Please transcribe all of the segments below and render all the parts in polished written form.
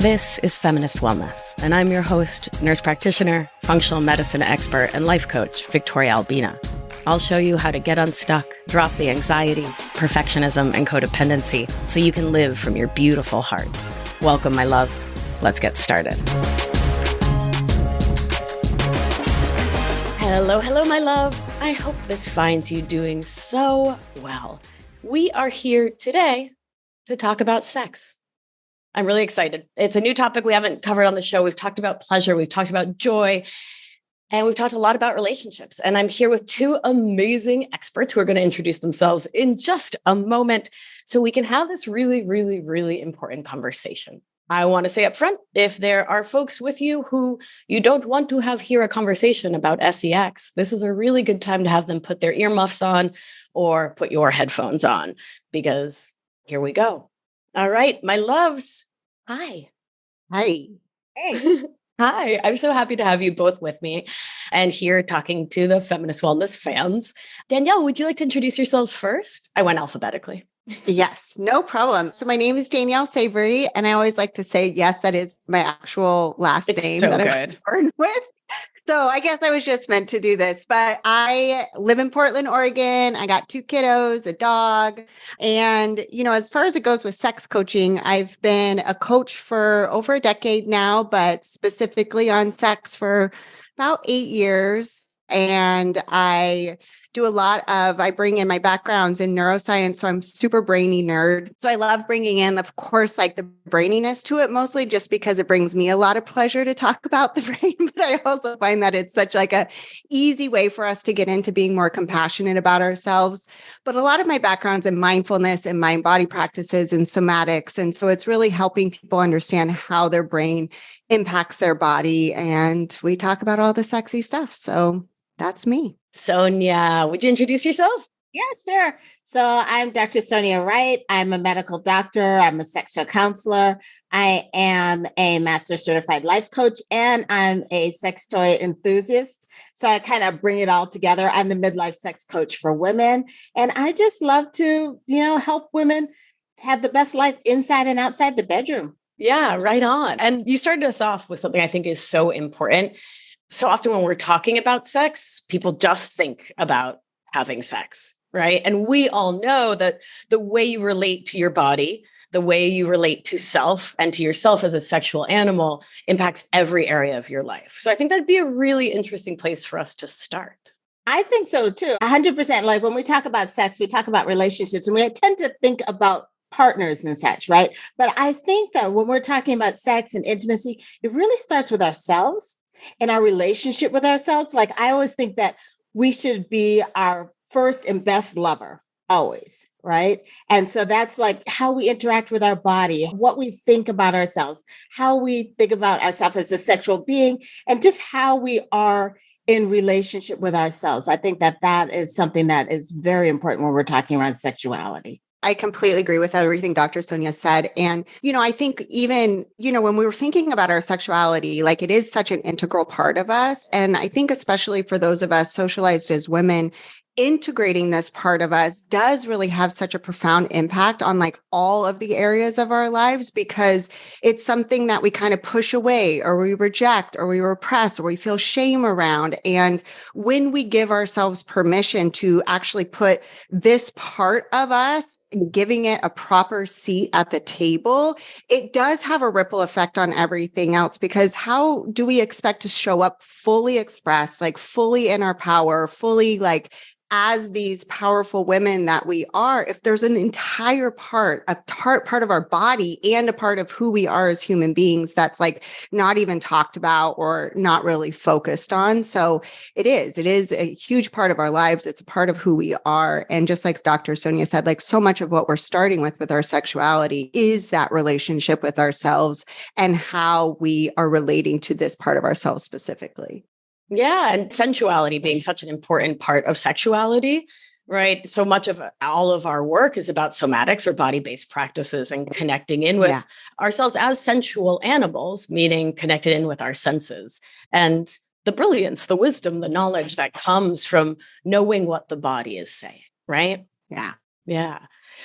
This is Feminist Wellness, and I'm your host, nurse practitioner, functional medicine expert, and life coach, Victoria Albina. I'll show you how to get unstuck, drop the anxiety, perfectionism, and codependency so you can live from your beautiful heart. Welcome, my love. Let's get started. Hello, hello, my love. I hope this finds you doing so well. We are here today to talk about sex. I'm really excited. It's a new topic we haven't covered on the show. We've talked about pleasure, we've talked about joy, and we've talked a lot about relationships. And I'm here with two amazing experts who are going to introduce themselves in just a moment so we can have this really, really, really important conversation. I want to say up front, if there are folks with you who you don't want to hear a conversation about sex, this is a really good time to have them put their earmuffs on or put your headphones on, because here we go. All right, my loves. Hi. Hi. Hey. Hi. I'm so happy to have you both with me and here talking to the Feminist Wellness fans. Danielle, would you like to introduce yourselves first? I went alphabetically. Yes, no problem. So my name is Danielle Savory, and I always like to say, yes, that is my actual last name so that good. I was born with. So I guess I was just meant to do this, but I live in Portland, Oregon. I got 2 kiddos, a dog. And, as far as it goes with sex coaching, I've been a coach for over a decade now, but specifically on sex for about 8 years. And I bring in my backgrounds in neuroscience. So I'm super brainy nerd. So I love bringing in, of course, like the braininess to it, mostly just because it brings me a lot of pleasure to talk about the brain. But I also find that it's such like a easy way for us to get into being more compassionate about ourselves. But a lot of my background's in mindfulness and mind body practices and somatics. And so it's really helping people understand how their brain impacts their body. And we talk about all the sexy stuff. So that's me. Sonia, would you introduce yourself? Yeah, sure. So I'm Dr. Sonia Wright. I'm a medical doctor. I'm a sexual counselor. I am a master certified life coach, and I'm a sex toy enthusiast. So I kind of bring it all together. I'm the midlife sex coach for women. And I just love to, help women have the best life inside and outside the bedroom. Yeah, right on. And you started us off with something I think is so important. So often when we're talking about sex, people just think about having sex, right? And we all know that the way you relate to your body, the way you relate to self and to yourself as a sexual animal impacts every area of your life. So I think that'd be a really interesting place for us to start. I think so too. 100%. Like when we talk about sex, we talk about relationships, and we tend to think about partners and such, right? But I think that when we're talking about sex and intimacy, it really starts with ourselves and our relationship with ourselves. Like I always think that we should be our first and best lover, always, right? And so that's like how we interact with our body, what we think about ourselves, how we think about ourselves as a sexual being, and just how we are in relationship with ourselves. I think that that is something that is very important when we're talking around sexuality. I completely agree with everything Dr. Sonia said. And, I think even, when we were thinking about our sexuality, like it is such an integral part of us. And I think especially for those of us socialized as women, integrating this part of us does really have such a profound impact on like all of the areas of our lives, because it's something that we kind of push away or we reject or we repress or we feel shame around. And when we give ourselves permission to actually put this part of us and giving it a proper seat at the table, it does have a ripple effect on everything else, because how do we expect to show up fully expressed, like fully in our power, fully like as these powerful women that we are, if there's an entire part, part of our body and a part of who we are as human beings that's like not even talked about or not really focused on. So it is a huge part of our lives. It's a part of who we are. And just like Dr. Sonia said, like so much of what we're starting with our sexuality is that relationship with ourselves and how we are relating to this part of ourselves specifically. Yeah. And sensuality being such an important part of sexuality, right? So much of all of our work is about somatics or body-based practices and connecting in with ourselves as sensual animals, meaning connected in with our senses and the brilliance, the wisdom, the knowledge that comes from knowing what the body is saying, right? Yeah. Yeah.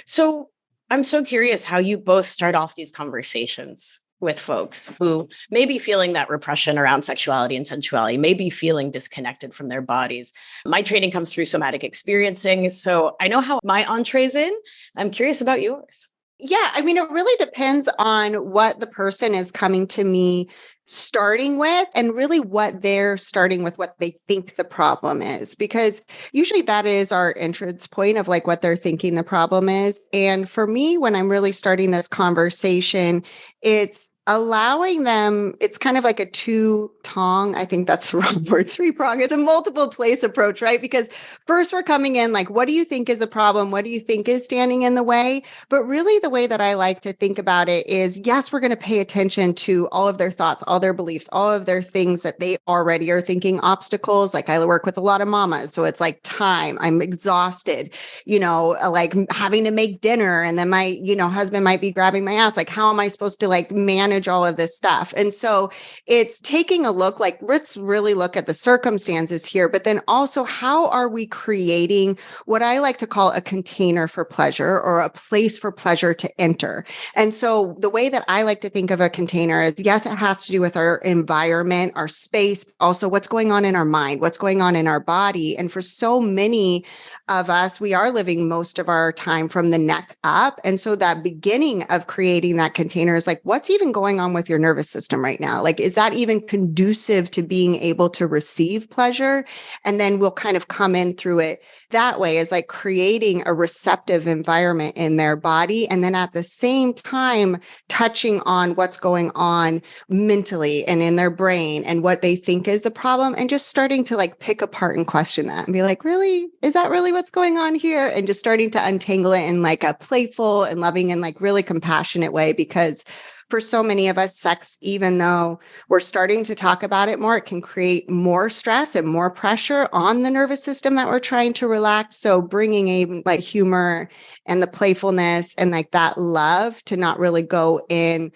So I'm so curious how you both start off these conversations with folks who may be feeling that repression around sexuality and sensuality, may be feeling disconnected from their bodies. My training comes through somatic experiencing. So I know how my entree's in. I'm curious about yours. Yeah, I mean, it really depends on what the person is coming to me starting with, and really what they're starting with, what they think the problem is, because usually that is our entrance point of like what they're thinking the problem is. And for me, when I'm really starting this conversation, it's allowing them, it's kind of like a two-prong, I think that's the wrong word, three-prong. It's a multiple place approach, right? Because first we're coming in like, what do you think is a problem? What do you think is standing in the way? But really the way that I like to think about it is, yes, we're going to pay attention to all of their thoughts, all their beliefs, all of their things that they already are thinking obstacles. Like I work with a lot of mamas. So it's like time, I'm exhausted, like having to make dinner. And then my, husband might be grabbing my ass. Like, how am I supposed to like manage all of this stuff? And so it's taking a look, like, let's really look at the circumstances here, but then also how are we creating what I like to call a container for pleasure, or a place for pleasure to enter. And so the way that I like to think of a container is, yes, it has to do with our environment, our space, also what's going on in our mind, what's going on in our body. And for so many of us, we are living most of our time from the neck up. And so that beginning of creating that container is like, what's even going on with your nervous system right now? Like, is that even conducive to being able to receive pleasure? And then we'll kind of come in through it that way, is like creating a receptive environment in their body. And then at the same time, touching on what's going on mentally and in their brain and what they think is the problem, and just starting to like pick apart and question that and be like, really, is that really what's going on here? And just starting to untangle it in like a playful and loving and like really compassionate way. Because for so many of us, sex, even though we're starting to talk about it more, it can create more stress and more pressure on the nervous system that we're trying to relax. So bringing a like humor and the playfulness and like that love to not really go in,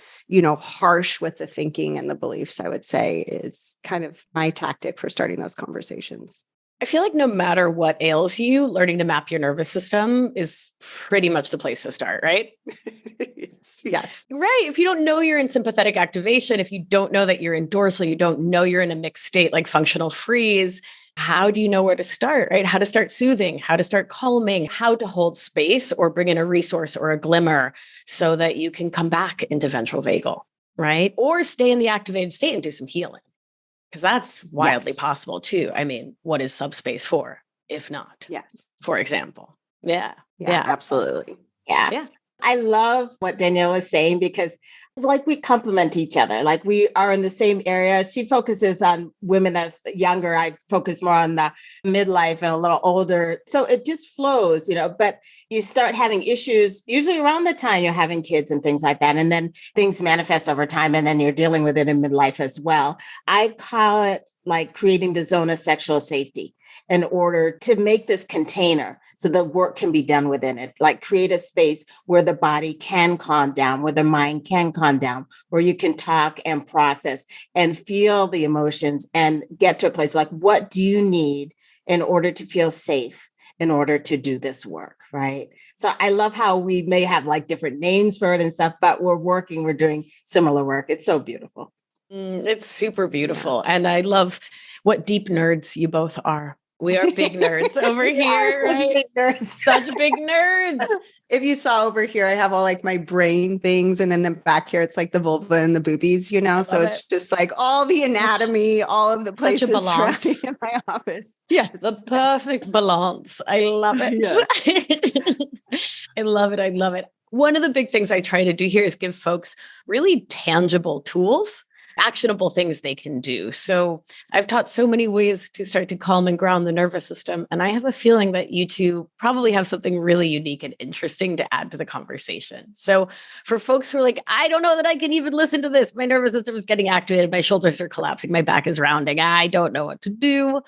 harsh with the thinking and the beliefs, I would say, is kind of my tactic for starting those conversations. I feel like no matter what ails you, learning to map your nervous system is pretty much the place to start, right? Yes. Right. If you don't know you're in sympathetic activation, if you don't know that you're in dorsal, you don't know you're in a mixed state like functional freeze, how do you know where to start, right? How to start soothing, how to start calming, how to hold space or bring in a resource or a glimmer so that you can come back into ventral vagal, right? Or stay in the activated state and do some healing. Because that's wildly possible too. I mean, what is subspace for, if not? Yes. For example. Yeah. Absolutely. Yeah. I love what Danielle was saying, because like we complement each other. Like we are in the same area. She focuses on women that's younger. I focus more on the midlife and a little older. So it just flows, but you start having issues usually around the time you're having kids and things like that. And then things manifest over time, and then you're dealing with it in midlife as well. I call it like creating the zone of sexual safety in order to make this container so the work can be done within it, like create a space where the body can calm down, where the mind can calm down, where you can talk and process and feel the emotions and get to a place like, what do you need in order to feel safe, in order to do this work, right? So I love how we may have like different names for it and stuff, but we're doing similar work. It's so beautiful. It's super beautiful. Yeah. And I love what deep nerds you both are. We are big nerds over here, right? Big nerds. Such big nerds. If you saw over here, I have all like my brain things. And then the back here, it's like the vulva and the boobies, So it's just like all the anatomy, all of the places surrounding in my office. Yes. The perfect balance. I love it. Yes. I love it. I love it. One of the big things I try to do here is give folks really tangible tools, actionable things they can do. So I've taught so many ways to start to calm and ground the nervous system. And I have a feeling that you two probably have something really unique and interesting to add to the conversation. So for folks who are like, I don't know that I can even listen to this. My nervous system is getting activated. My shoulders are collapsing. My back is rounding. I don't know what to do.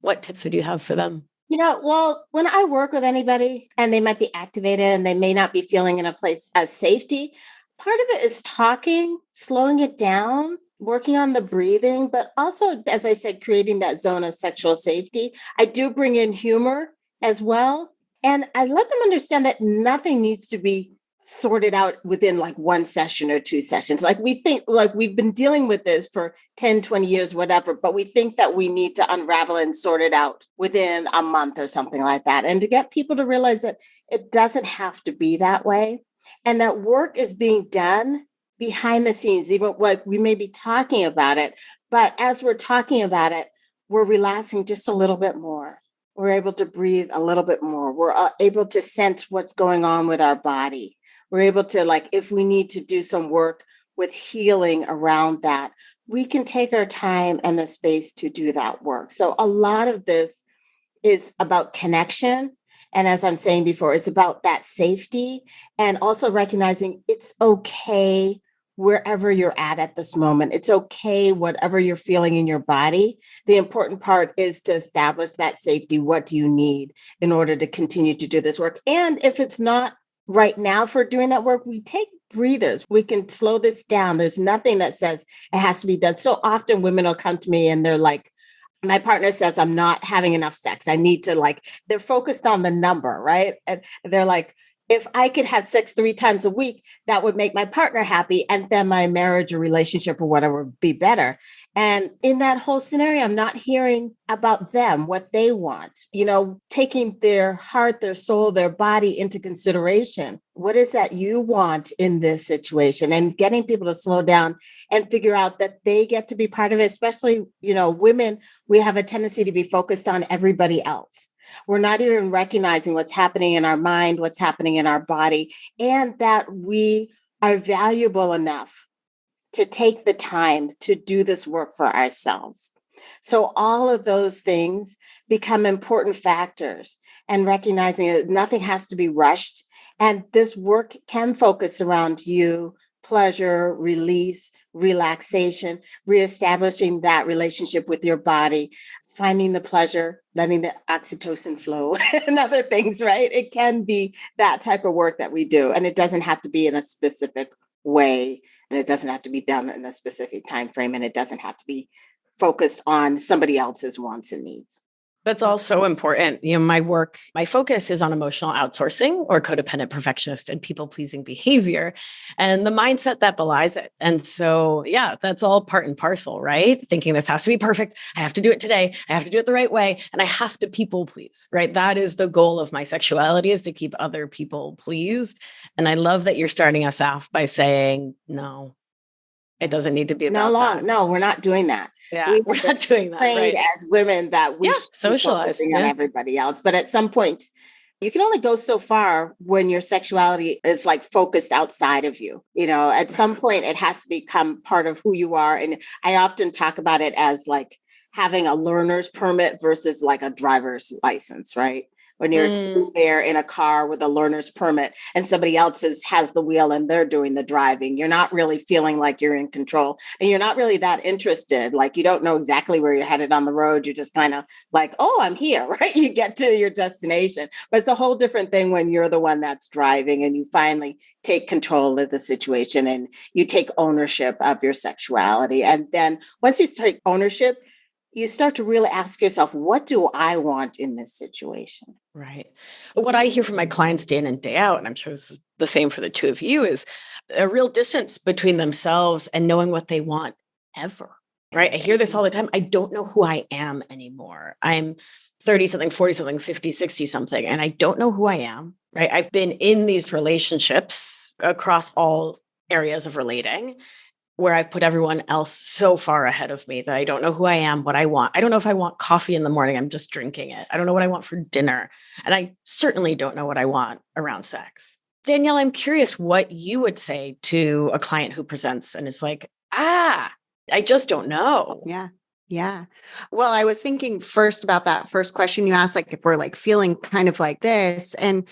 What tips would you have for them? Well, when I work with anybody and they might be activated and they may not be feeling in a place of safety, part of it is talking, slowing it down, working on the breathing, but also, as I said, creating that zone of sexual safety. I do bring in humor as well. And I let them understand that nothing needs to be sorted out within like one session or two sessions. Like we think like we've been dealing with this for 10, 20 years, whatever, but we think that we need to unravel and sort it out within a month or something like that. And to get people to realize that it doesn't have to be that way. And that work is being done behind the scenes, even like we may be talking about it, but as we're talking about it, we're relaxing just a little bit more. We're able to breathe a little bit more. We're able to sense what's going on with our body. We're able to, like, if we need to do some work with healing around that, we can take our time and the space to do that work. So a lot of this is about connection. And as I'm saying before, it's about that safety and also recognizing it's okay wherever you're at this moment. It's okay, whatever you're feeling in your body. The important part is to establish that safety. What do you need in order to continue to do this work? And if it's not right now for doing that work, we take breathers. We can slow this down. There's nothing that says it has to be done. So often women will come to me and they're like, my partner says, I'm not having enough sex. I need to, like, they're focused on the number, right? And they're like, if I could have sex 3 times a week, that would make my partner happy. And then my marriage or relationship or whatever would be better. And in that whole scenario, I'm not hearing about them, what they want, taking their heart, their soul, their body into consideration. What is that you want in this situation? And getting people to slow down and figure out that they get to be part of it, especially, women, we have a tendency to be focused on everybody else. We're not even recognizing what's happening in our mind, what's happening in our body, and that we are valuable enough to take the time to do this work for ourselves. So all of those things become important factors, and recognizing that nothing has to be rushed. And this work can focus around you, pleasure, release, relaxation, reestablishing that relationship with your body, finding the pleasure, letting the oxytocin flow and other things, right? It can be that type of work that we do. And it doesn't have to be in a specific way. And it doesn't have to be done in a specific time frame. And it doesn't have to be focused on somebody else's wants and needs. That's all so important. My focus is on emotional outsourcing or codependent perfectionist and people-pleasing behavior and the mindset that belies it. And so, yeah, that's all part and parcel, right? Thinking this has to be perfect. I have to do it today. I have to do it the right way. And I have to people please, right? That is the goal of my sexuality, is to keep other people pleased. And I love that you're starting us off by saying, no, it doesn't need to be about that. No, we're not doing that. Yeah, we're not doing that. Trained right? as women that we should socialize on everybody else. But at some point, you can only go so far when your sexuality is like focused outside of you. At some point, it has to become part of who you are. And I often talk about it as like having a learner's permit versus like a driver's license, right? When you're sitting there in a car with a learner's permit and somebody else has the wheel and they're doing the driving, you're not really feeling like you're in control, and you're not really that interested. Like, you don't know exactly where you're headed on the road. You're just kind of like, oh, I'm here, right? You get to your destination. But it's a whole different thing when you're the one that's driving and you finally take control of the situation and you take ownership of your sexuality. And then once you take ownership, you start to really ask yourself, what do I want in this situation? Right. What I hear from my clients day in and day out, and I'm sure this is the same for the two of you, is a real distance between themselves and knowing what they want ever. Right. I hear this all the time. I don't know who I am anymore. I'm 30 something, 40 something, 50, 60 something, and I don't know who I am. Right. I've been in these relationships across all areas of relating, where I've put everyone else so far ahead of me that I don't know who I am, what I want. I don't know if I want coffee in the morning. I'm just drinking it. I don't know what I want for dinner. And I certainly don't know what I want around sex. Danielle, I'm curious what you would say to a client who presents and is like, I just don't know. Yeah. Well, I was thinking first about that first question you asked, like if we're like feeling kind of like this. And,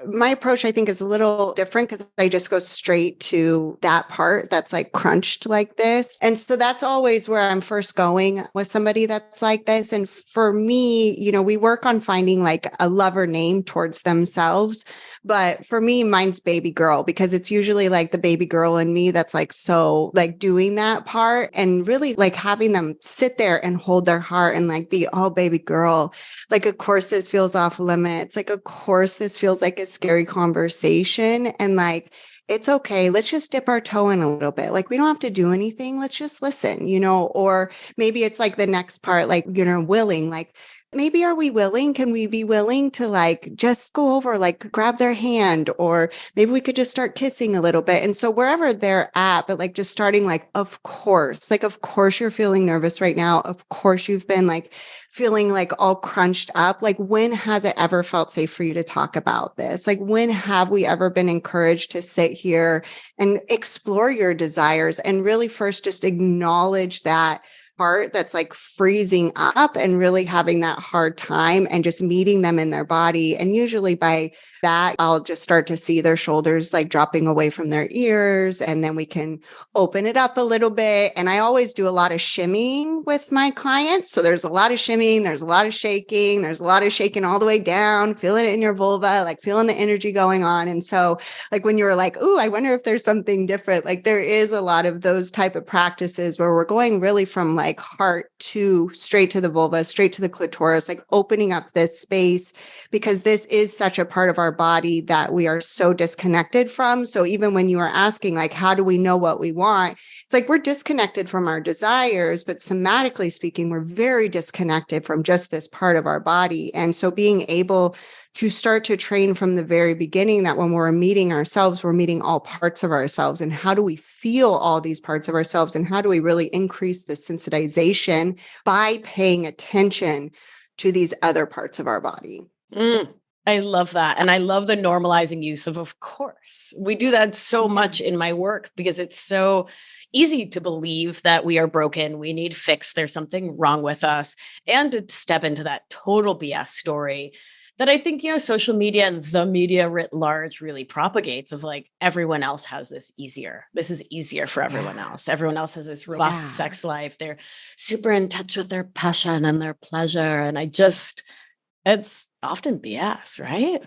my approach, I think, is a little different because I just go straight to that part that's like crunched like this. And so that's always where I'm first going with somebody that's like this. And for me, we work on finding like a lover name towards themselves But for me, mine's baby girl, because it's usually like the baby girl in me that's like, so like doing that part and really like having them sit there and hold their heart and like be, oh, baby girl. Like, of course, this feels off limits. Like, of course, this feels like a scary conversation. And like, it's okay. Let's just dip our toe in a little bit. Like, we don't have to do anything. Let's just listen, or maybe it's like the next part, like, willing, like, maybe are we willing? Can we be willing to like just go over, like grab their hand, or maybe we could just start kissing a little bit. And so wherever they're at, but like just starting like, of course you're feeling nervous right now. Of course you've been like feeling like all crunched up. Like, when has it ever felt safe for you to talk about this? Like, when have we ever been encouraged to sit here and explore your desires and really first just acknowledge that part that's like freezing up and really having that hard time and just meeting them in their body. And usually by that, I'll just start to see their shoulders like dropping away from their ears. And then we can open it up a little bit. And I always do a lot of shimmying with my clients. So there's a lot of shimmying, there's a lot of shaking, there's a lot of shaking all the way down, feeling it in your vulva, like feeling the energy going on. And so like when you were like, ooh, I wonder if there's something different, like there is a lot of those type of practices where we're going really from like heart to straight to the vulva, straight to the clitoris, like opening up this space, because this is such a part of our body that we are so disconnected from. So even when you are asking, like, how do we know what we want? It's like we're disconnected from our desires, but somatically speaking, we're very disconnected from just this part of our body. And so being able to start to train from the very beginning that when we're meeting ourselves, we're meeting all parts of ourselves. And how do we feel all these parts of ourselves? And how do we really increase the sensitization by paying attention to these other parts of our body? I love that. And I love the normalizing use of course. We do that so much in my work because it's so easy to believe that we are broken, we need fixed, there's something wrong with us, and to step into that total BS story that I think, social media and the media writ large really propagates of like, everyone else has this easier. This is easier for everyone else. Everyone else has this robust sex life. They're super in touch with their passion and their pleasure. And it's often BS, right?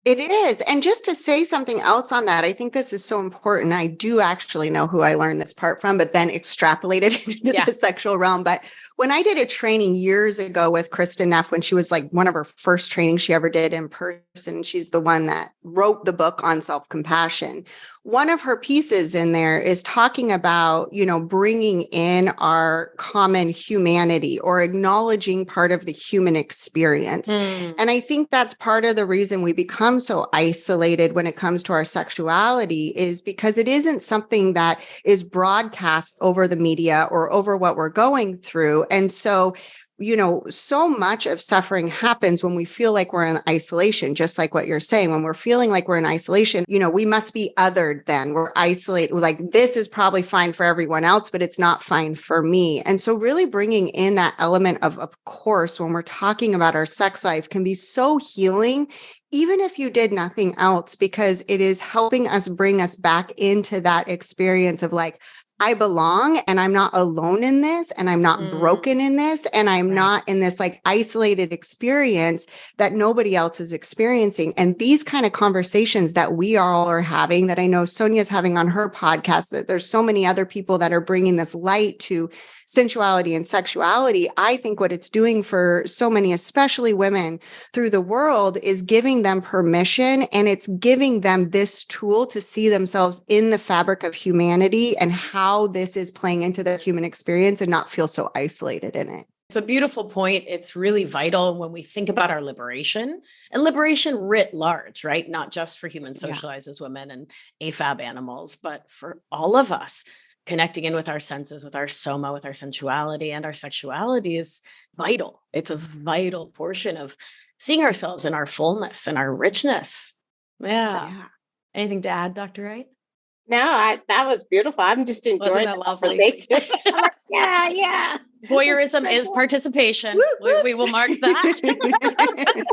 It is. And just to say something else on that, I think this is so important. I do actually know who I learned this part from, but then extrapolated into the sexual realm. But when I did a training years ago with Kristen Neff, when she was like one of her first trainings she ever did in person, she's the one that wrote the book on self-compassion. One of her pieces in there is talking about, bringing in our common humanity or acknowledging part of the human experience. And I think that's part of the reason we become so isolated when it comes to our sexuality, is because it isn't something that is broadcast over the media or over what we're going through. And so, so much of suffering happens when we feel like we're in isolation, just like what you're saying. When we're feeling like we're in isolation, we must be othered then. We're isolated. We're like, this is probably fine for everyone else, but it's not fine for me. And so really bringing in that element of course, when we're talking about our sex life can be so healing, even if you did nothing else, because it is helping us bring us back into that experience of like, I belong and I'm not alone in this and I'm not broken in this and I'm not in this like isolated experience that nobody else is experiencing. And these kind of conversations that we all are having, that I know Sonia's having on her podcast, that there's so many other people that are bringing this light to sensuality and sexuality. I think what it's doing for so many, especially women through the world, is giving them permission, and it's giving them this tool to see themselves in the fabric of humanity and how this is playing into their human experience and not feel so isolated in it. It's a beautiful point. It's really vital when we think about our liberation and liberation writ large, right? Not just for human socialized as women and AFAB animals, but for all of us. Connecting in with our senses, with our soma, with our sensuality and our sexuality is vital. It's a vital portion of seeing ourselves in our fullness and our richness. Yeah. Anything to add, Dr. Wright? No, that was beautiful. I'm just enjoying the conversation. Yeah. Voyeurism is participation. We will mark that.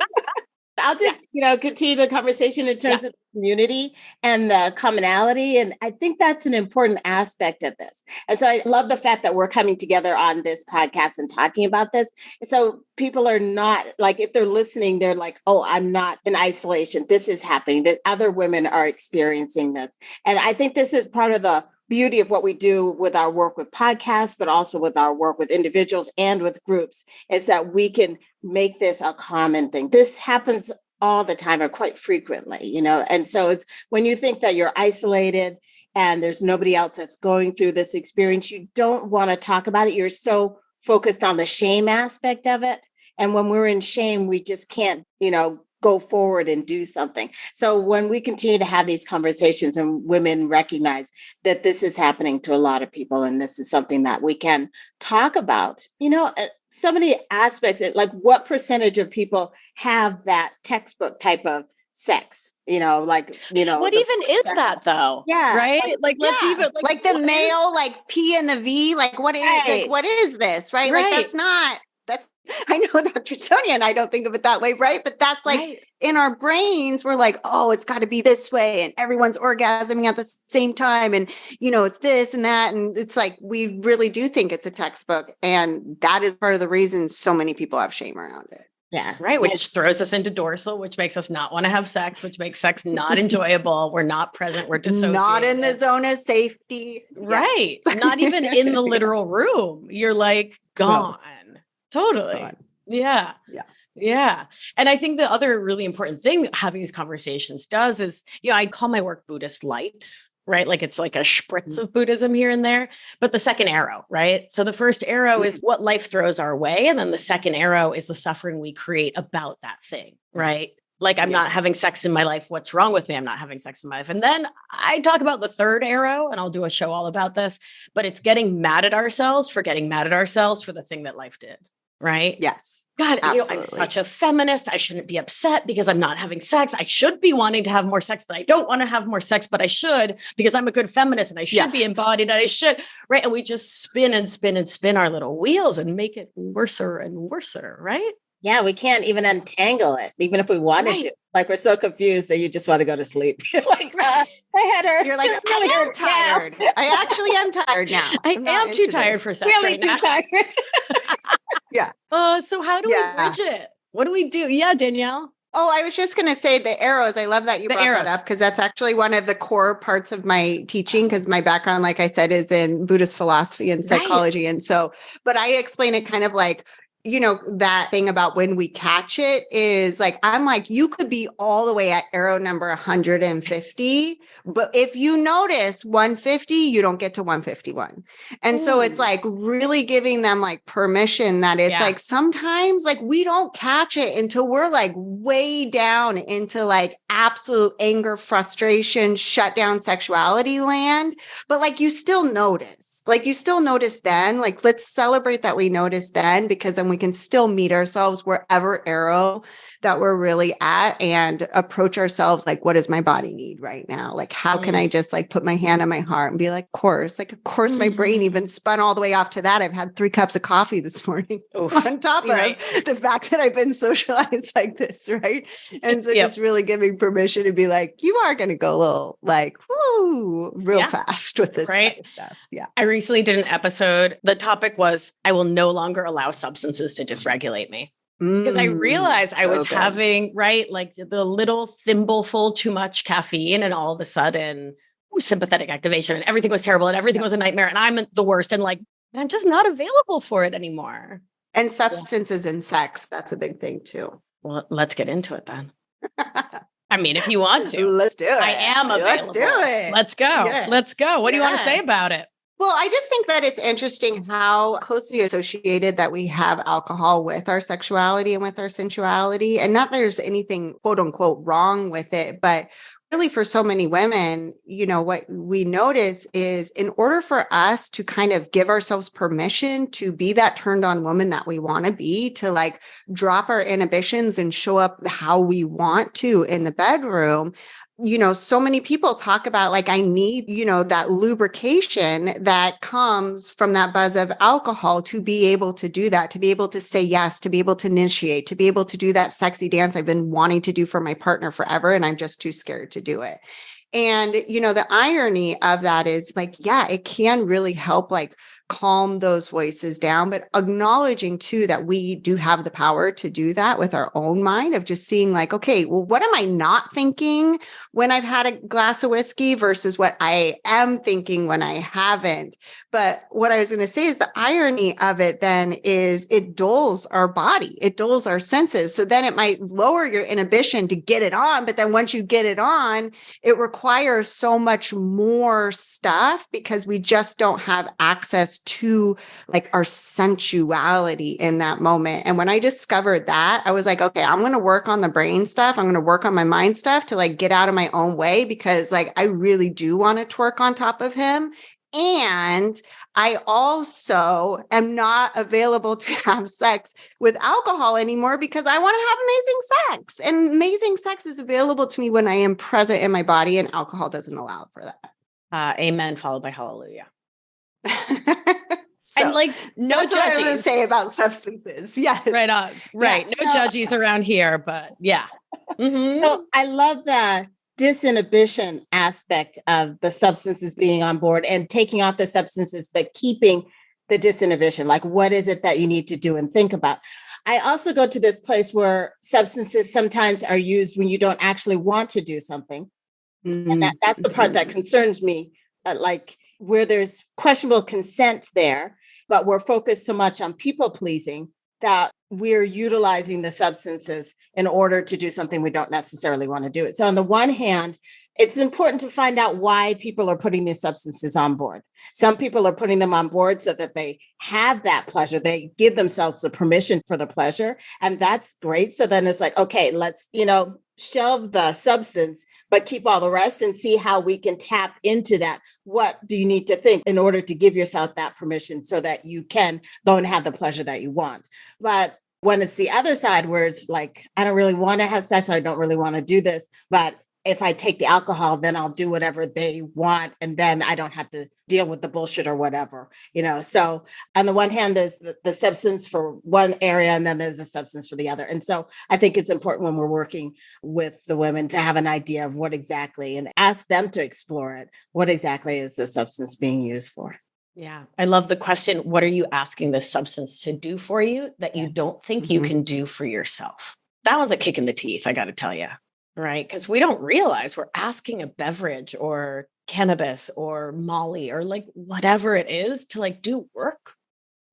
I'll just, continue the conversation in terms of community and the commonality. And I think that's an important aspect of this. And so I love the fact that we're coming together on this podcast and talking about this. And so people are not like, if they're listening, they're like, oh, I'm not in isolation. This is happening, that other women are experiencing this. And I think this is part of the beauty of what we do with our work with podcasts, but also with our work with individuals and with groups, is that we can make this a common thing. This happens all the time or quite frequently, and so it's when you think that you're isolated and there's nobody else that's going through this experience, you don't want to talk about it. You're so focused on the shame aspect of it. And when we're in shame, we just can't, go forward and do something. So when we continue to have these conversations and women recognize that this is happening to a lot of people, and this is something that we can talk about, so many aspects, like what percentage of people have that textbook type of sex, what even is that though? Yeah. Right. Let's even like the male, like P and the V, like what is, like, what is this? Right. Like, I know Dr. Sonia and I don't think of it that way. Right. But that's like in our brains, we're like, oh, it's got to be this way. And everyone's orgasming at the same time. And, it's this and that. And it's like, we really do think it's a textbook. And that is part of the reason so many people have shame around it. Yeah. Right. Which throws us into dorsal, which makes us not want to have sex, which makes sex not enjoyable. We're not present. We're dissociated. Not in the zone of safety. Right. Yes. Not even in the literal room. You're like gone. Totally. Gone. Yeah. Yeah. Yeah. And I think the other really important thing that having these conversations does is, I call my work Buddhist light, right? Like it's like a spritz of Buddhism here and there, but the second arrow, right? So the first arrow is what life throws our way. And then the second arrow is the suffering we create about that thing, right? Like I'm not having sex in my life. What's wrong with me? I'm not having sex in my life. And then I talk about the third arrow, and I'll do a show all about this, but it's getting mad at ourselves for getting mad at ourselves for the thing that life did. Right? Yes. God, I'm such a feminist. I shouldn't be upset because I'm not having sex. I should be wanting to have more sex, but I don't want to have more sex, but I should because I'm a good feminist and I should be embodied and I should. Right. And we just spin and spin and spin our little wheels and make it worser and worser. Right. Yeah. We can't even untangle it, even if we wanted to. Like we're so confused that you just want to go to sleep. You're like, my head hurts. You're like, I am tired. I actually am tired now. I am too tired for sex right now. Tired. Yeah. So how do we bridge it? What do we do? Yeah, Danielle. Oh, I was just going to say the arrows. I love that you brought that up because that's actually one of the core parts of my teaching because my background, like I said, is in Buddhist philosophy and psychology. Right. And so, but I explain it kind of like, that thing about when we catch it is like, I'm like, you could be all the way at arrow number 150, but if you notice 150, you don't get to 151. And so it's like really giving them like permission that it's like, sometimes like we don't catch it until we're like way down into like absolute anger, frustration, shut down sexuality land. But like, you still notice then, like, let's celebrate that we noticed then, because then we can still meet ourselves wherever arrow that we're really at and approach ourselves like, what does my body need right now? Like, how can I just like put my hand on my heart and be like, of course, my brain even spun all the way off to that. I've had 3 cups of coffee this morning on top of the fact that I've been socialized like this. Right. And so just really giving permission to be like, you are going to go a little like, whoo, real fast with this kind of stuff. Yeah. I recently did an episode. The topic was, I will no longer allow substances to dysregulate me. Because I realized I was having, like the little thimbleful too much caffeine and all of a sudden sympathetic activation and everything was terrible and everything was a nightmare and I'm the worst and I'm just not available for it anymore. And substances and sex, that's a big thing too. Well, let's get into it then. I mean, if you want to. Let's do it. I am available. Let's do it. Let's go. Yes. Let's go. What do you want to say about it? Well, I just think that it's interesting how closely associated that we have alcohol with our sexuality and with our sensuality. And not that there's anything quote unquote wrong with it, but really for so many women, what we notice is in order for us to kind of give ourselves permission to be that turned on woman that we want to be, to like drop our inhibitions and show up how we want to in the bedroom, so many people talk about like, I need, that lubrication that comes from that buzz of alcohol to be able to do that, to be able to say yes, to be able to initiate, to be able to do that sexy dance I've been wanting to do for my partner forever. And I'm just too scared to do it. And, the irony of that is like, yeah, it can really help like calm those voices down, but acknowledging too that we do have the power to do that with our own mind of just seeing like, okay, well, what am I not thinking when I've had a glass of whiskey versus what I am thinking when I haven't? But what I was going to say is the irony of it then is it dulls our body, it dulls our senses. So then it might lower your inhibition to get it on. But then once you get it on, it requires so much more stuff because we just don't have access to like our sensuality in that moment. And when I discovered that, I was like, okay, I'm going to work on the brain stuff. I'm going to work on my mind stuff to like get out of my own way because like I really do want to twerk on top of him. And I also am not available to have sex with alcohol anymore because I want to have amazing sex. And amazing sex is available to me when I am present in my body, and alcohol doesn't allow for that. Amen, followed by hallelujah. So, and like no that's what I was judges gonna say about substances. Yes. Right on. Right. Yeah, No judges around here, but yeah. Mm-hmm. So I love the disinhibition aspect of the substances being on board and taking off the substances, but keeping the disinhibition. Like, what is it that you need to do and think about? I also go to this place where substances sometimes are used when you don't actually want to do something. Mm-hmm. And that's the part that concerns me, like where there's questionable consent there, but we're focused so much on people pleasing that we're utilizing the substances in order to do something we don't necessarily want to do it. So on the one hand, it's important to find out why people are putting these substances on board. Some people are putting them on board so that they have that pleasure. They give themselves the permission for the pleasure. And that's great. So then it's like, okay, let's, shelve the substance, but keep all the rest and see how we can tap into that. What do you need to think in order to give yourself that permission so that you can go and have the pleasure that you want? But when it's the other side where it's like, I don't really want to have sex, or I don't really want to do this, but if I take the alcohol, then I'll do whatever they want. And then I don't have to deal with the bullshit or whatever, So on the one hand, there's the substance for one area, and then there's a substance for the other. And so I think it's important when we're working with the women to have an idea of what exactly, and ask them to explore it. What exactly is the substance being used for? Yeah. I love the question. What are you asking this substance to do for you that you don't think you can do for yourself? That one's a kick in the teeth, I got to tell you. Right. Because we don't realize we're asking a beverage or cannabis or Molly or like whatever it is to like do work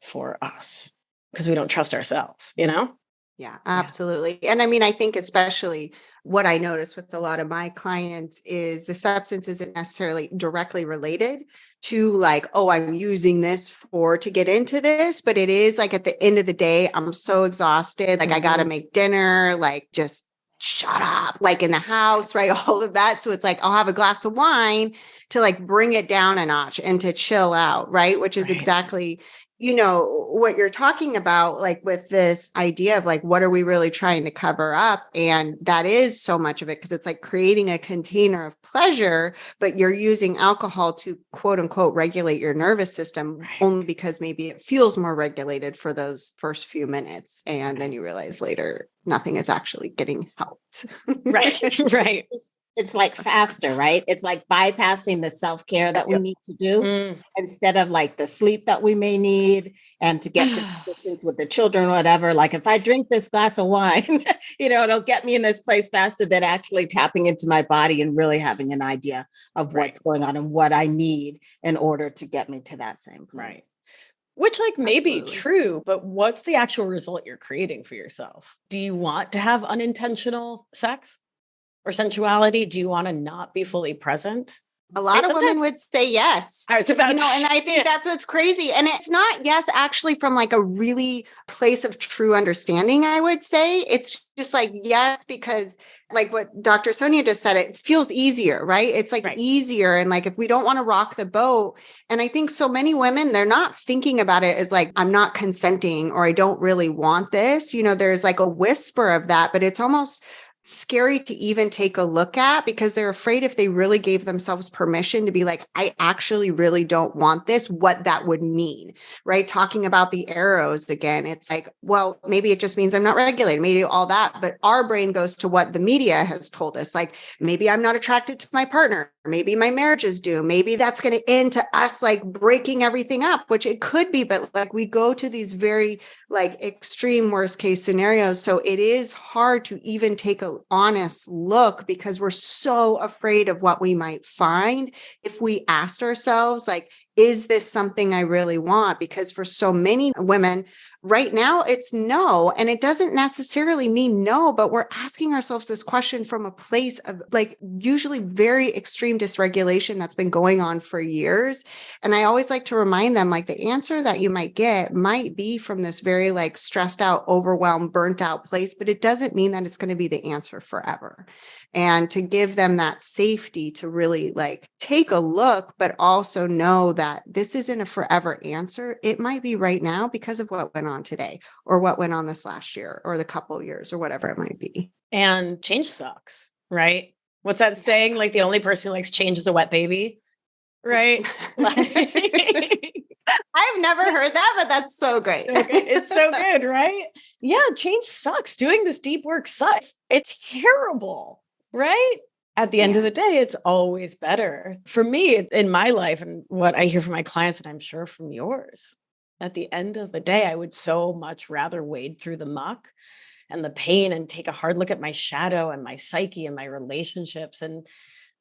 for us because we don't trust ourselves, Yeah, absolutely. Yeah. And I mean, I think especially what I notice with a lot of my clients is the substance isn't necessarily directly related to like, oh, I'm using this to get into this, but it is like at the end of the day, I'm so exhausted. Like I got to make dinner, like just shut up, like in the house, right? All of that. So it's like, I'll have a glass of wine to like bring it down a notch and to chill out, right? Which is exactly, what you're talking about, like with this idea of like, what are we really trying to cover up? And that is so much of it because it's like creating a container of pleasure, but you're using alcohol to quote unquote regulate your nervous system only because maybe it feels more regulated for those first few minutes. And then you realize later, nothing is actually getting helped. Right. It's like faster, right? It's like bypassing the self-care that we need to do instead of like the sleep that we may need and to get to distance with the children or whatever. Like if I drink this glass of wine, it'll get me in this place faster than actually tapping into my body and really having an idea of what's going on and what I need in order to get me to that same place. Right. Which like may be true, but what's the actual result you're creating for yourself? Do you want to have unintentional sex? Or sensuality? Do you want to not be fully present? A lot of women would say yes. I was about and I think that's what's crazy. And it's not yes, actually from like a really place of true understanding, I would say. It's just like yes, because like what Dr. Sonia just said, it feels easier, right? It's like easier. And like if we don't want to rock the boat, and I think so many women, they're not thinking about it as like, I'm not consenting or I don't really want this. There's like a whisper of that, but it's almost scary to even take a look at because they're afraid if they really gave themselves permission to be like, I actually really don't want this, what that would mean, right? Talking about the arrows again, it's like, well, maybe it just means I'm not regulated, maybe all that. But our brain goes to what the media has told us. Like, maybe I'm not attracted to my partner. Maybe my marriage is due. Maybe that's going to end to us like breaking everything up, which it could be. But like we go to these very like extreme worst case scenarios. So it is hard to even take a honest look because we're so afraid of what we might find if we asked ourselves, like, is this something I really want? Because for so many women right now, it's no. And it doesn't necessarily mean no, but we're asking ourselves this question from a place of like usually very extreme dysregulation that's been going on for years. And I always like to remind them, like, the answer that you might get might be from this very like stressed out, overwhelmed, burnt out place, but it doesn't mean that it's going to be the answer forever. And to give them that safety to really like take a look, but also know that this isn't a forever answer. It might be right now because of what went on today or what went on this last year or the couple of years or whatever it might be. And change sucks, right? What's that saying? Like the only person who likes change is a wet baby, right? I've never heard that, but that's so great. It's so good, right? Yeah, change sucks. Doing this deep work sucks. It's terrible, right? At the end of the day, it's always better. For me, in my life and what I hear from my clients, and I'm sure from yours, at the end of the day, I would so much rather wade through the muck and the pain and take a hard look at my shadow and my psyche and my relationships and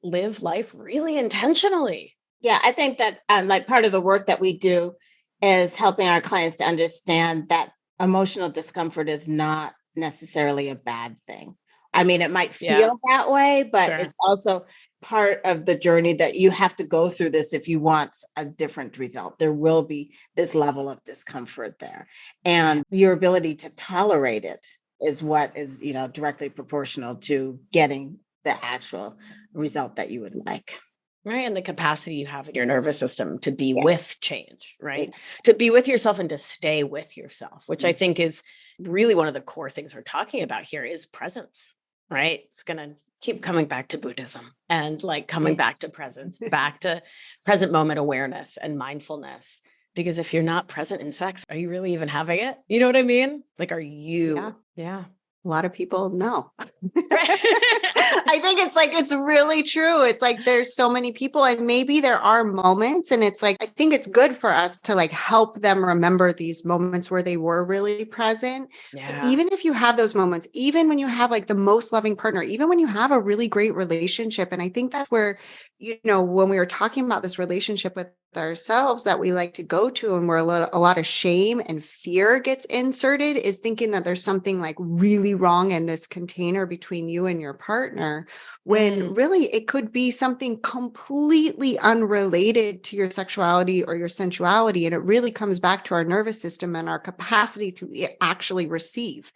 live life really intentionally. Yeah, I think that like part of the work that we do is helping our clients to understand that emotional discomfort is not necessarily a bad thing. I mean, it might feel that way, but it's also part of the journey that you have to go through this if you want a different result. There will be this level of discomfort there. And your ability to tolerate it is what is, directly proportional to getting the actual result that you would like. Right. And the capacity you have in your nervous system to be with change, right? To be with yourself and to stay with yourself, which I think is really one of the core things we're talking about here is presence, right? It's going to keep coming back to Buddhism and like coming back to presence, back to present moment awareness and mindfulness. Because if you're not present in sex, are you really even having it? You know what I mean? Like, are you? Yeah. A lot of people know. I think it's really true. It's like, there's so many people and maybe there are moments and it's like, I think it's good for us to like help them remember these moments where they were really present. Yeah. Even if you have those moments, even when you have like the most loving partner, even when you have a really great relationship. And I think that's where, when we were talking about this relationship with ourselves that we like to go to and where a lot of shame and fear gets inserted is thinking that there's something like really wrong in this container between you and your partner, when really it could be something completely unrelated to your sexuality or your sensuality. And it really comes back to our nervous system and our capacity to actually receive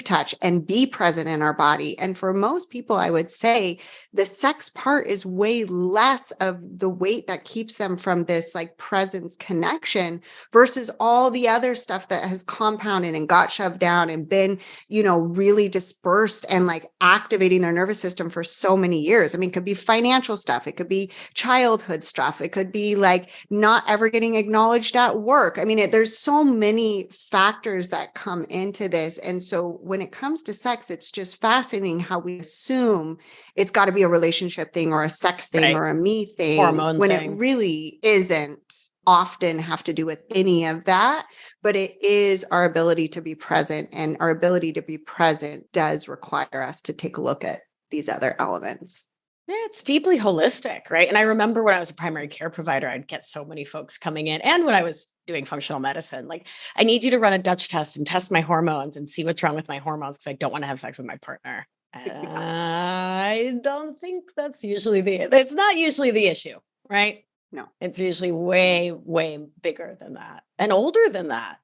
touch and be present in our body. And for most people, I would say the sex part is way less of the weight that keeps them from this like presence connection versus all the other stuff that has compounded and got shoved down and been, really dispersed and like activating their nervous system for so many years. I mean, it could be financial stuff. It could be childhood stuff. It could be like not ever getting acknowledged at work. I mean, there's so many factors that come into this. And so when it comes to sex, it's just fascinating how we assume it's got to be a relationship thing or a sex thing or a me thing, hormone when thing. It really isn't often have to do with any of that, but it is our ability to be present, and our ability to be present does require us to take a look at these other elements. Yeah, it's deeply holistic, right? And I remember when I was a primary care provider, I'd get so many folks coming in, and when I was doing functional medicine, like, I need you to run a Dutch test and test my hormones and see what's wrong with my hormones because I don't want to have sex with my partner. I don't think it's not usually the issue, right? No, it's usually way, way bigger than that and older than that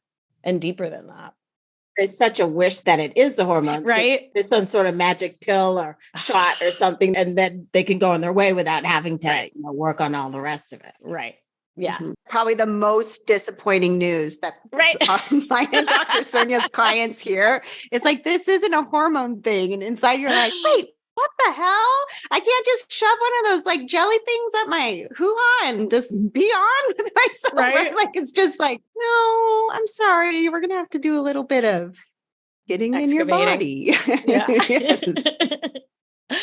and deeper than that. There's such a wish that it is the hormones, right? There's some sort of magic pill or shot or something, and then they can go on their way without having to work on all the rest of it. Right. Yeah. Probably the most disappointing news that Right. mine and Dr. Sonia's clients hear is like, this isn't a hormone thing. And inside you're like, wait, what the hell? I can't just shove one of those like jelly things up my hoo-ha and just be on with myself. Right. Like, it's just like, no, I'm sorry. We're going to have to do a little bit of getting in your body. Yeah. Yes. A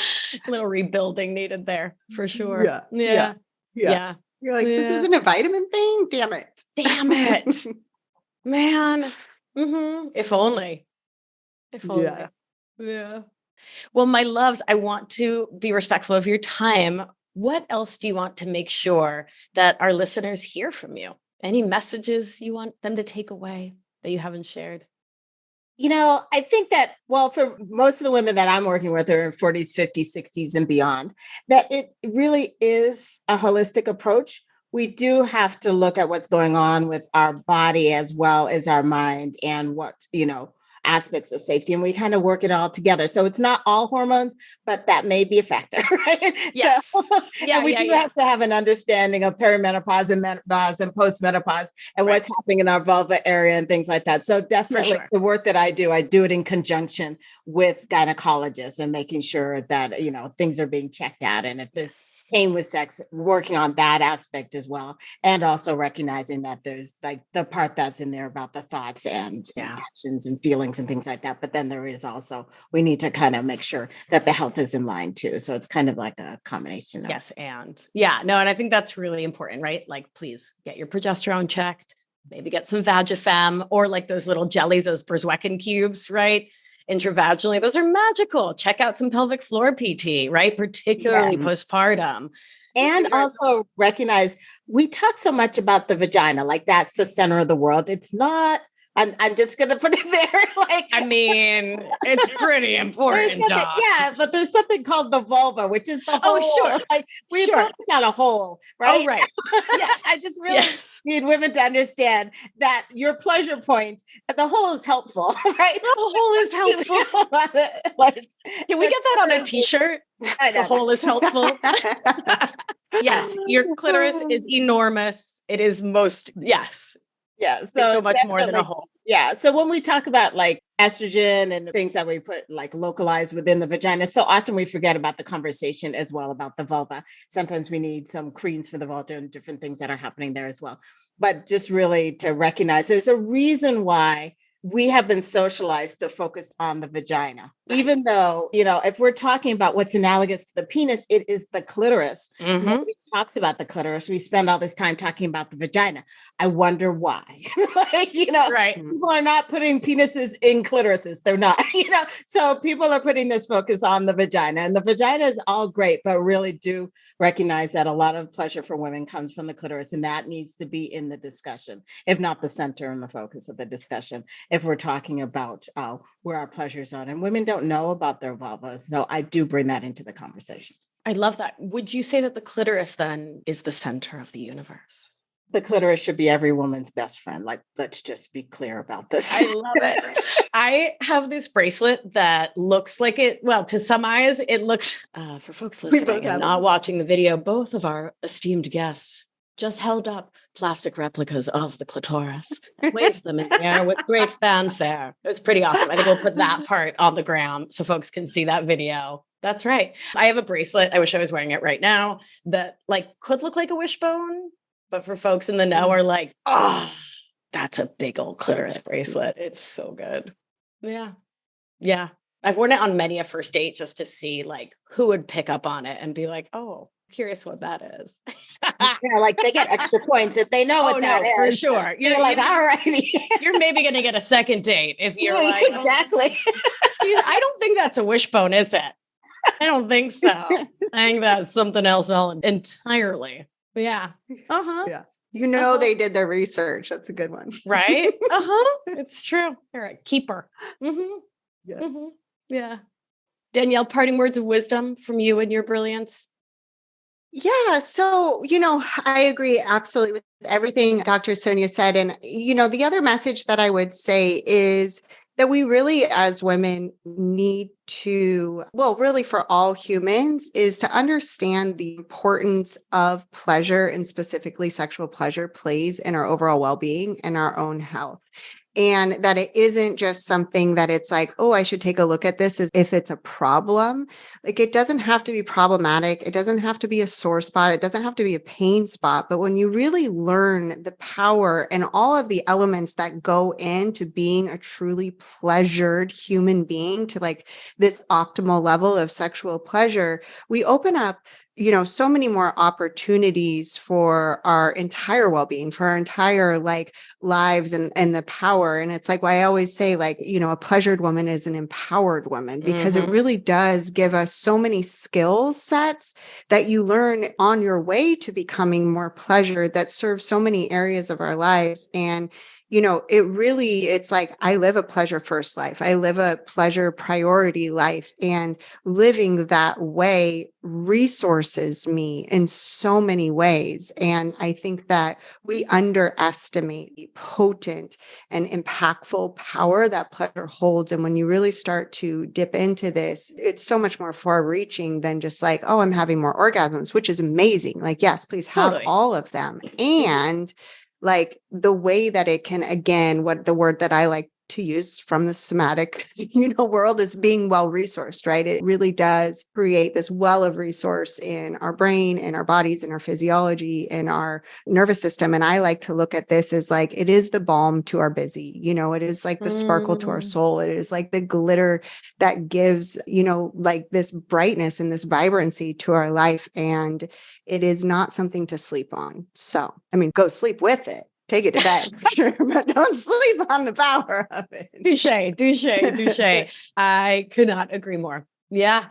little rebuilding needed there for sure. Yeah. Yeah. Yeah. You're like, this isn't a vitamin thing? Damn it. Damn it. Man. If only. If only. Yeah. Well, my loves, I want to be respectful of your time. What else do you want to make sure that our listeners hear from you? Any messages you want them to take away that you haven't shared? I think that, well, for most of the women that I'm working with are in 40s, 50s, 60s, and beyond, that it really is a holistic approach. We do have to look at what's going on with our body as well as our mind and what, aspects of safety. And we kind of work it all together. So it's not all hormones, but that may be a factor, right? Yes. So, and we do have to have an understanding of perimenopause and menopause and postmenopause and what's happening in our vulva area and things like that. So definitely the work that I do it in conjunction with gynecologists and making sure that, things are being checked out. And if there's pain with sex, working on that aspect as well. And also recognizing that there's like the part that's in there about the thoughts and actions and feelings and things like that. But then there is also, we need to kind of make sure that the health is in line too. So it's kind of like a combination. Yes. And and I think that's really important, right? Like, please get your progesterone checked, maybe get some Vagifem or like those little jellies, those Berzwecken cubes, right? Intravaginally, those are magical. Check out some pelvic floor PT, right? Particularly postpartum. And also recognize we talk so much about the vagina, like that's the center of the world. It's not. I'm just going to put it there. It's pretty important. But there's something called the vulva, which is the hole. Oh, sure. Like we focus on a hole, right? Oh, right. Yes. I just really need women to understand that your pleasure point, the hole is helpful, right? The hole is helpful. Can we get that on a t-shirt? The hole is helpful. Yes. Your clitoris is enormous. It is Yeah. So much more than a hole. Yeah. So when we talk about like estrogen and things that we put like localized within the vagina, so often we forget about the conversation as well about the vulva. Sometimes we need some creams for the vulva and different things that are happening there as well. But just really to recognize there's a reason why we have been socialized to focus on the vagina, even though, if we're talking about what's analogous to the penis, it is the clitoris. Nobody talks about the clitoris. We spend all this time talking about the vagina. I wonder why. People are not putting penises in clitorises. They're not, so people are putting this focus on the vagina, and the vagina is all great, but really do recognize that a lot of pleasure for women comes from the clitoris, and that needs to be in the discussion, if not the center and the focus of the discussion, if we're talking about where our pleasures are. And women don't know about their vulvas. So I do bring that into the conversation. I love that. Would you say that the clitoris then is the center of the universe? The clitoris should be every woman's best friend. Like, let's just be clear about this. I love it. I have this bracelet that looks like it. Well, to some eyes, it looks, for folks listening and not watching the video, both of our esteemed guests just held up plastic replicas of the clitoris, waved them in the air with great fanfare. It was pretty awesome. I think we'll put that part on the gram so folks can see that video. That's right. I have a bracelet. I wish I was wearing it right now that could look like a wishbone, but for folks in the know are like, oh, that's a big old clitoris bracelet. It's so good. Yeah. Yeah. I've worn it on many a first date just to see who would pick up on it and be like, oh, curious what that is. They get extra points if they know what that is. For sure. You're all righty. You're maybe going to get a second date if you're exactly. Excuse, I don't think that's a wishbone, is it? I don't think so. I think that's something else entirely. Yeah. Yeah. They did their research. That's a good one. Right? It's true. You're a keeper. Yes. Yeah. Danielle, parting words of wisdom from you and your brilliance. Yeah. So, I agree absolutely with everything Dr. Sonia said. And, the other message that I would say is that we really, as women, need to, well, really for all humans, is to understand the importance of pleasure, and specifically sexual pleasure plays in our overall well-being and our own health. And that it isn't just something that it's like, oh, I should take a look at this as if it's a problem. Like, it doesn't have to be problematic. It doesn't have to be a sore spot. It doesn't have to be a pain spot. But when you really learn the power and all of the elements that go into being a truly pleasured human being, to like this optimal level of sexual pleasure, we open up, so many more opportunities for our entire well-being, for our entire like lives and the power. And it's like why I always say, like, a pleasured woman is an empowered woman, because it really does give us so many skill sets that you learn on your way to becoming more pleasured, that serve so many areas of our lives. And it's like, I live a pleasure first life. I live a pleasure priority life, and living that way resources me in so many ways. And I think that we underestimate the potent and impactful power that pleasure holds. And when you really start to dip into this, it's so much more far reaching than just like, oh, I'm having more orgasms, which is amazing. Like, yes, please have all of them. And like the way that it can, again, what the word that I like to use from the somatic, world is being well resourced, right? It really does create this well of resource in our brain, in our bodies, in our physiology, in our nervous system. And I like to look at this as like, it is the balm to our busy, it is like the sparkle to our soul. It is like the glitter that gives, like this brightness and this vibrancy to our life. And it is not something to sleep on. So, go sleep with it. Take it to bed, but don't sleep on the power of it. Touche. I could not agree more. Yeah.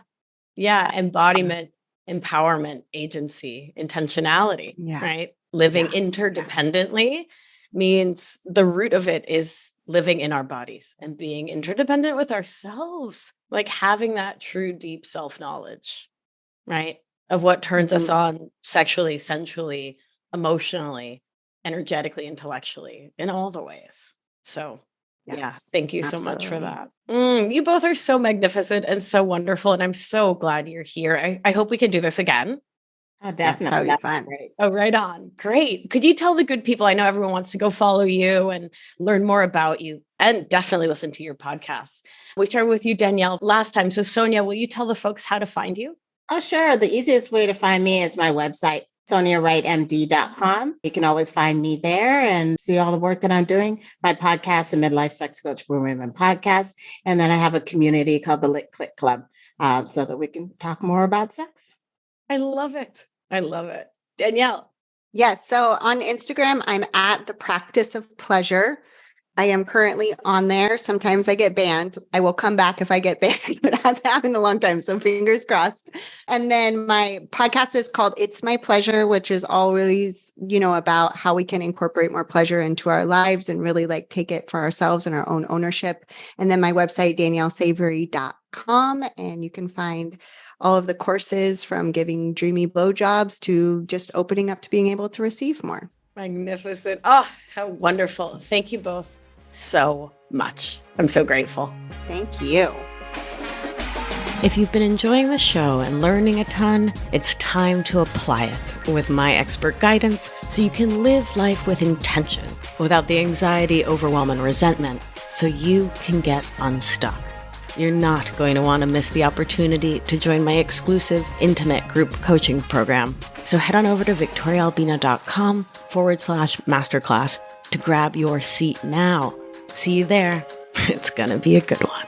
Embodiment, empowerment, agency, intentionality, right? Living interdependently means the root of it is living in our bodies and being interdependent with ourselves, like having that true, deep self-knowledge, right? Of what turns us on sexually, sensually, emotionally, energetically, intellectually, in all the ways. So thank you so much for that. You both are so magnificent and so wonderful. And I'm so glad you're here. I hope we can do this again. Oh, definitely. That'd be fun. Great. Oh, right on. Great. Could you tell the good people, I know everyone wants to go follow you and learn more about you, and definitely listen to your podcasts. We started with you, Danielle, last time. So Sonia, will you tell the folks how to find you? Oh, sure. The easiest way to find me is my website, SoniaWrightMD.com. You can always find me there and see all the work that I'm doing. My podcast, the Midlife Sex Coach for Women podcast. And then I have a community called the Lit Click Club, so that we can talk more about sex. I love it. Danielle. Yes. So on Instagram, I'm at The Practice of Pleasure. I am currently on there. Sometimes I get banned. I will come back if I get banned, but it hasn't happened in a long time. So fingers crossed. And then my podcast is called It's My Pleasure, which is always, about how we can incorporate more pleasure into our lives and really like take it for ourselves and our own ownership. And then my website, DanielleSavory.com. And you can find all of the courses from giving dreamy blowjobs to just opening up to being able to receive more. Magnificent. Oh, how wonderful. Thank you both so much. I'm so grateful. Thank you. If you've been enjoying the show and learning a ton, it's time to apply it with my expert guidance so you can live life with intention without the anxiety, overwhelm, and resentment, so you can get unstuck. You're not going to want to miss the opportunity to join my exclusive intimate group coaching program. So head on over to victoriaalbina.com/masterclass to grab your seat now. See you there. It's going to be a good one.